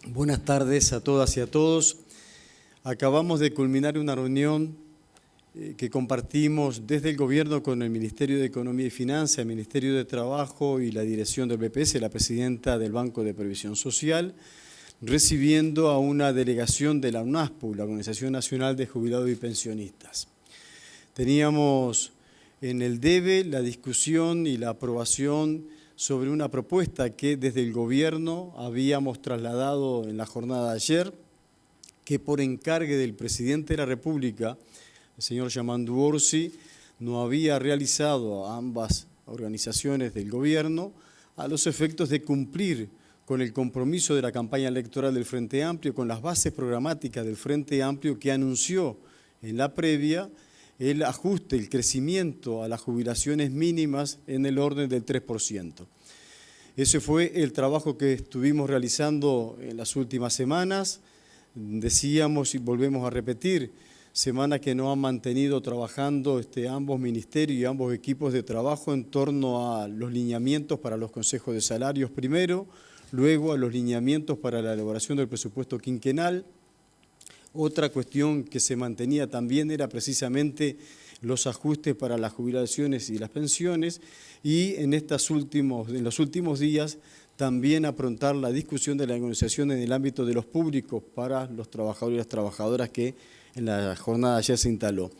Buenas tardes a todas y a todos. Acabamos de culminar una reunión que compartimos desde el Gobierno con el Ministerio de Economía y Finanzas, el Ministerio de Trabajo y la dirección del BPS, la presidenta del Banco de Previsión Social, recibiendo a una delegación de la UNASPU, la Organización Nacional de Jubilados y Pensionistas. Teníamos en el DEBE la discusión y la aprobación sobre una propuesta que desde el Gobierno habíamos trasladado en la jornada de ayer, que por encargue del Presidente de la República, el señor Yamandu Orsi, no había realizado a ambas organizaciones del Gobierno a los efectos de cumplir con el compromiso de la campaña electoral del Frente Amplio, con las bases programáticas del Frente Amplio que anunció en la previa el ajuste, el crecimiento a las jubilaciones mínimas en el orden del 3%. Ese fue el trabajo que estuvimos realizando en las últimas semanas. Decíamos y volvemos a repetir, semana que nos han mantenido trabajando ambos ministerios y ambos equipos de trabajo en torno a los lineamientos para los consejos de salarios primero, luego a los lineamientos para la elaboración del presupuesto quinquenal. Otra cuestión que se mantenía también era precisamente los ajustes para las jubilaciones y las pensiones y en los últimos días también aprontar la discusión de la negociación en el ámbito de los públicos para los trabajadores y las trabajadoras que en la jornada ayer se instaló.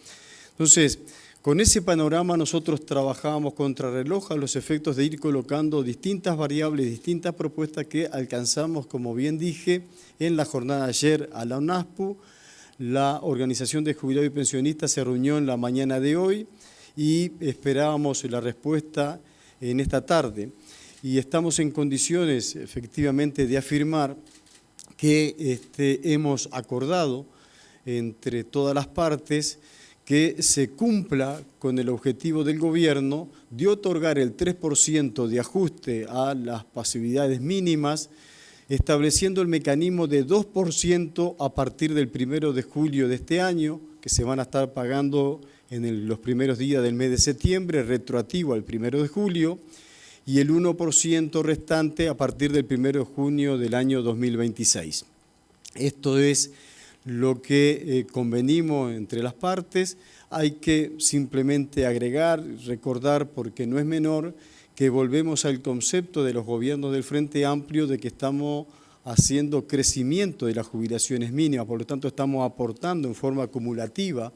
Entonces, con ese panorama nosotros trabajábamos contrarreloj a los efectos de ir colocando distintas variables, distintas propuestas que alcanzamos, como bien dije, en la jornada de ayer a la UNASPU. La Organización de Jubilados y Pensionistas se reunió en la mañana de hoy y esperábamos la respuesta en esta tarde. Y estamos en condiciones, efectivamente, de afirmar que hemos acordado entre todas las partes que se cumpla con el objetivo del Gobierno de otorgar el 3% de ajuste a las pasividades mínimas, estableciendo el mecanismo de 2% a partir del 1 de julio de este año, que se van a estar pagando en los primeros días del mes de septiembre, retroactivo al 1 de julio, y el 1% restante a partir del 1 de junio del año 2026. Esto es lo que convenimos entre las partes. Hay que simplemente agregar, recordar, porque no es menor, que volvemos al concepto de los gobiernos del Frente Amplio de que estamos haciendo crecimiento de las jubilaciones mínimas, por lo tanto estamos aportando en forma acumulativa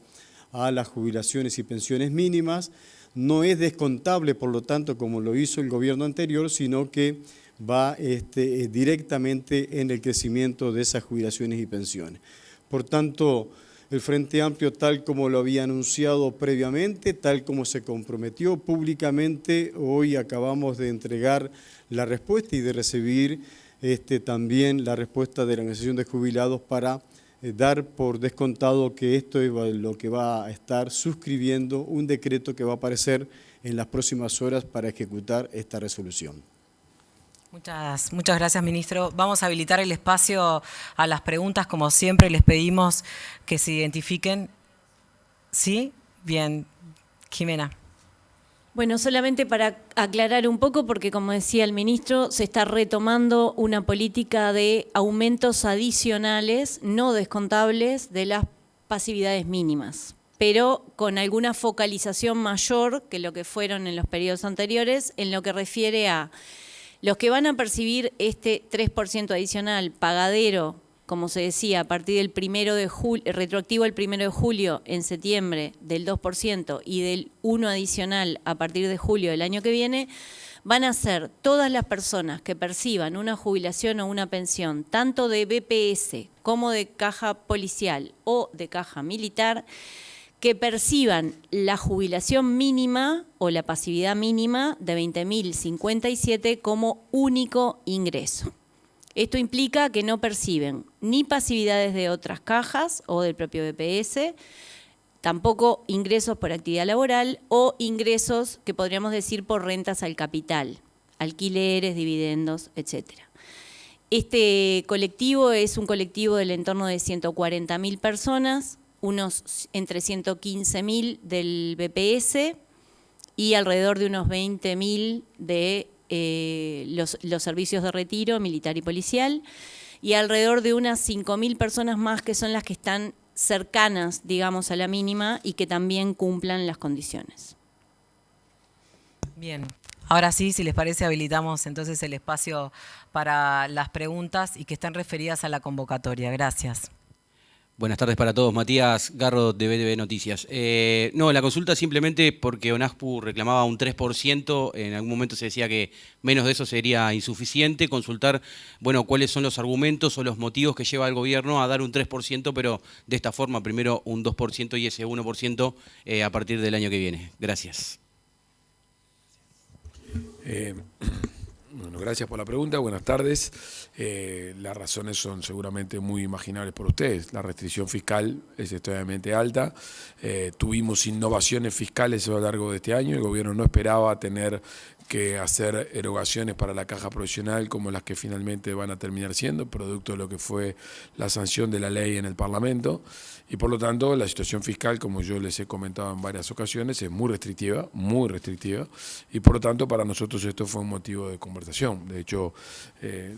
a las jubilaciones y pensiones mínimas. No es descontable, por lo tanto, como lo hizo el gobierno anterior, sino que va directamente en el crecimiento de esas jubilaciones y pensiones. Por tanto, el Frente Amplio, tal como lo había anunciado previamente, tal como se comprometió públicamente, hoy acabamos de entregar la respuesta y de recibir también la respuesta de la Organización de Jubilados para dar por descontado que esto es lo que va a estar suscribiendo un decreto que va a aparecer en las próximas horas para ejecutar esta resolución. Muchas gracias, ministro. Vamos a habilitar el espacio a las preguntas. Como siempre, les pedimos que se identifiquen. ¿Sí? Bien. Jimena. Bueno, solamente para aclarar un poco, porque como decía el ministro, se está retomando una política de aumentos adicionales, no descontables, de las pasividades mínimas, pero con alguna focalización mayor que lo que fueron en los periodos anteriores, en lo que refiere a los que van a percibir este 3% adicional pagadero, como se decía, a partir del 1 de julio, retroactivo al 1 de julio en septiembre del 2% y del 1 adicional a partir de julio del año que viene, van a ser todas las personas que perciban una jubilación o una pensión, tanto de BPS como de caja policial o de caja militar, que perciban la jubilación mínima o la pasividad mínima de 20.057 como único ingreso. Esto implica que no perciben ni pasividades de otras cajas o del propio BPS, tampoco ingresos por actividad laboral o ingresos que podríamos decir por rentas al capital, alquileres, dividendos, etc. Este colectivo es un colectivo del entorno de 140.000 personas, unos entre 115.000 del BPS y alrededor de unos 20.000 de los servicios de retiro militar y policial. y alrededor de unas 5.000 personas más que son las que están cercanas, digamos, a la mínima y que también cumplan las condiciones. Bien, ahora sí, si les parece, habilitamos entonces el espacio para las preguntas y que estén referidas a la convocatoria. Gracias. Buenas tardes para todos. Matías Garro, de BDB Noticias. No, la consulta simplemente porque ONASPU reclamaba un 3%, en algún momento se decía que menos de eso sería insuficiente. Consultar, bueno, cuáles son los argumentos o los motivos que lleva al gobierno a dar un 3%, pero de esta forma, primero un 2% y ese 1% a partir del año que viene. Gracias. Bueno, gracias por la pregunta, buenas tardes. Las razones son seguramente muy imaginables por ustedes. La restricción fiscal es extremadamente alta. Tuvimos innovaciones fiscales a lo largo de este año. El gobierno no esperaba tener que hacer erogaciones para la caja provisional como las que finalmente van a terminar siendo, producto de lo que fue la sanción de la ley en el Parlamento. Y por lo tanto, la situación fiscal, como yo les he comentado en varias ocasiones, es muy restrictiva, y por lo tanto para nosotros esto fue un motivo de conversación. De hecho,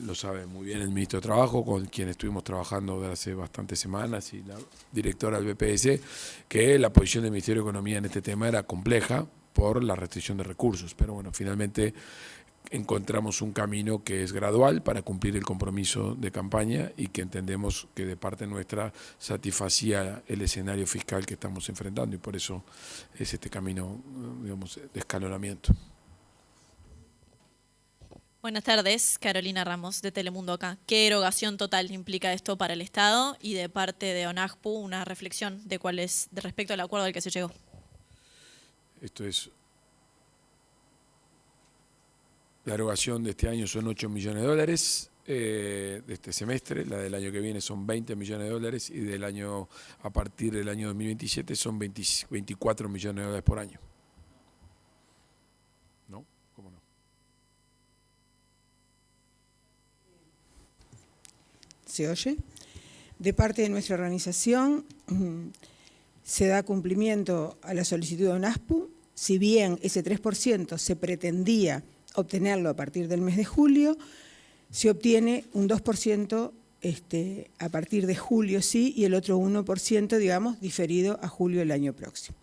lo sabe muy bien el ministro de Trabajo, con quien estuvimos trabajando desde hace bastantes semanas, y la directora del BPS, que la posición del Ministerio de Economía en este tema era compleja por la restricción de recursos. Pero bueno, finalmente encontramos un camino que es gradual para cumplir el compromiso de campaña y que entendemos que de parte nuestra satisfacía el escenario fiscal que estamos enfrentando, y por eso es este camino, digamos, de escalonamiento. Buenas tardes, Carolina Ramos de Telemundo acá. ¿Qué erogación total implica esto para el Estado? Y de parte de ONASPU, una reflexión de cuál es de respecto al acuerdo al que se llegó. Esto es, la erogación de este año son 8 millones de dólares, de este semestre. La del año que viene son 20 millones de dólares, y del año, a partir del año 2027 son 24 millones de dólares por año. ¿No? ¿Cómo no? ¿Se oye? De parte de nuestra organización se da cumplimiento a la solicitud de ONASPU. Si bien ese 3% se pretendía obtenerlo a partir del mes de julio, se obtiene un 2% a partir de julio, sí, y el otro 1%, digamos, diferido a julio del año próximo.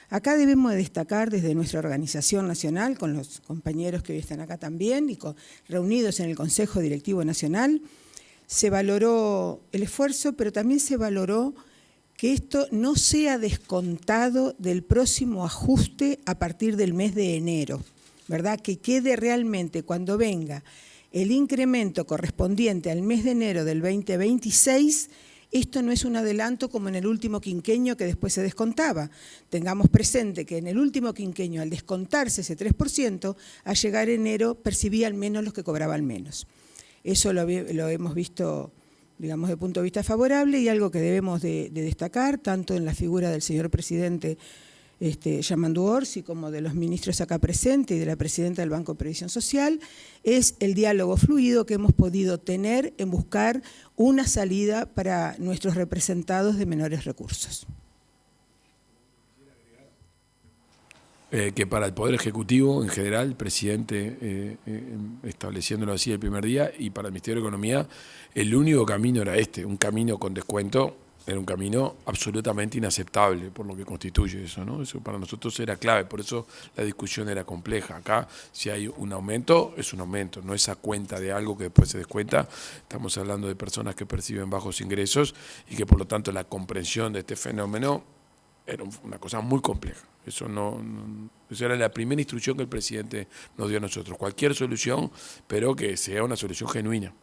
Acá debemos destacar desde nuestra organización nacional, con los compañeros que hoy están acá también, y reunidos en el Consejo Directivo Nacional, se valoró el esfuerzo, pero también se valoró que esto no sea descontado del próximo ajuste a partir del mes de enero, ¿verdad? Que quede realmente cuando venga el incremento correspondiente al mes de enero del 2026, esto no es un adelanto como en el último quinquenio que después se descontaba. Tengamos presente que en el último quinquenio, al descontarse ese 3%, al llegar enero percibían menos los que cobraban menos. Eso lo hemos visto, digamos, de punto de vista favorable, y algo que debemos de destacar, tanto en la figura del señor presidente Yamandu Orsi, como de los ministros acá presentes y de la presidenta del Banco de Previsión Social, es el diálogo fluido que hemos podido tener en buscar una salida para nuestros representados de menores recursos. Que para el Poder Ejecutivo, en general, el presidente estableciéndolo así el primer día, y para el Ministerio de Economía, el único camino era un camino con descuento, era un camino absolutamente inaceptable por lo que constituye eso, ¿no? Eso para nosotros era clave, por eso la discusión era compleja. Acá, si hay un aumento, es un aumento, no es a cuenta de algo que después se descuenta. Estamos hablando de personas que perciben bajos ingresos y que por lo tanto la comprensión de este fenómeno era una cosa muy compleja. Eso eso era la primera instrucción que el presidente nos dio a nosotros. Cualquier solución, pero que sea una solución genuina.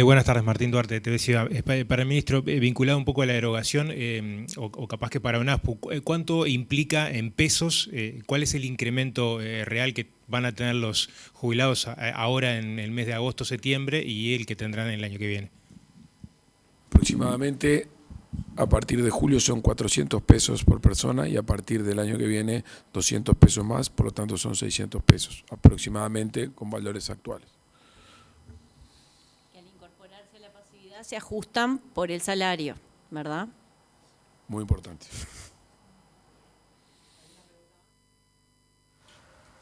Buenas tardes, Martín Duarte, TV Ciudad. Para el ministro, vinculado un poco a la erogación, o capaz que para ONASPU, ¿cuánto implica en pesos? ¿Cuál es el incremento real que van a tener los jubilados ahora en el mes de agosto, septiembre, y el que tendrán el año que viene? Aproximadamente a partir de julio son 400 pesos por persona, y a partir del año que viene 200 pesos más, por lo tanto son 600 pesos aproximadamente con valores actuales. Que al incorporarse la pasividad se ajustan por el salario, ¿verdad? Muy importante.